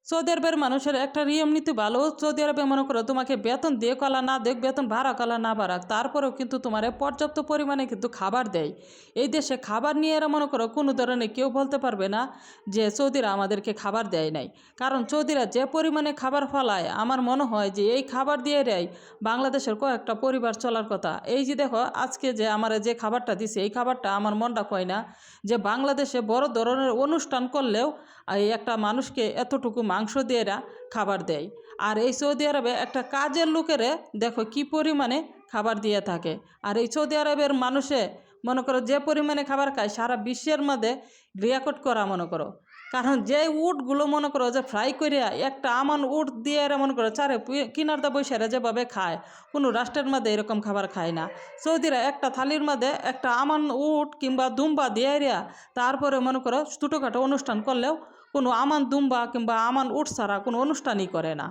Saudi আরবের মানুষের একটা নিয়ম নীতি ভালো। সৌদি আরবে মনে করো তোমাকে বেতন দিয়ে কলা না দেখ, বেতন ভাড়া কলা না বাড়াক, তারপরেও কিন্তু তোমার পর্যাপ্ত পরিমাণে কিন্তু খাবার দেয়। এই দেশে খাবার নিয়ে এরা মনে করো কোনো ধরনের কেউ বলতে পারবে না যে সৌদিরা আমাদেরকে খাবার দেয় নাই। কারণ সৌদিরা যে পরিমাণে খাবার ফলায়, আমার মনে হয় যে এই খাবার দিয়ে দেয় বাংলাদেশের কয়েকটা পরিবার চলার কথা। এই যে দেখো আজকে যে আমার যে খাবারটা দিছে, এই খাবারটা আমার মনটা কয় না যে বাংলাদেশে বড় ধরনের অনুষ্ঠান করলেও এই একটা মানুষকে এতটুকু মাংস দিয়ে এরা খাবার দেয়। আর এই সৌদি আরবে একটা কাজের লোকেরে দেখো কি পরিমাণে খাবার দিয়ে থাকে। আর এই সৌদি আরবের মানুষে মনে করো যে পরিমাণে খাবার খায় সারা বিশ্বের মধ্যে রেকর্ড করা মনে করো। কারণ যে উটগুলো মনে করো যে ফ্রাই করে একটা আমান উট দিয়ে এরা মনে করো চারে কিনারটা বৈশারে যেভাবে খায়, কোনো রাষ্ট্রের মধ্যে এরকম খাবার খায় না। সৌদিরা একটা থালির মধ্যে একটা আমান উট কিংবা দুম্বা দিয়ে এরিয়া তারপরে মনে করো ছোটোখাটো অনুষ্ঠান করলেও কোনো আমান দুম্বা কিংবা আমান উট ছাড়া কোনো অনুষ্ঠানই করে না।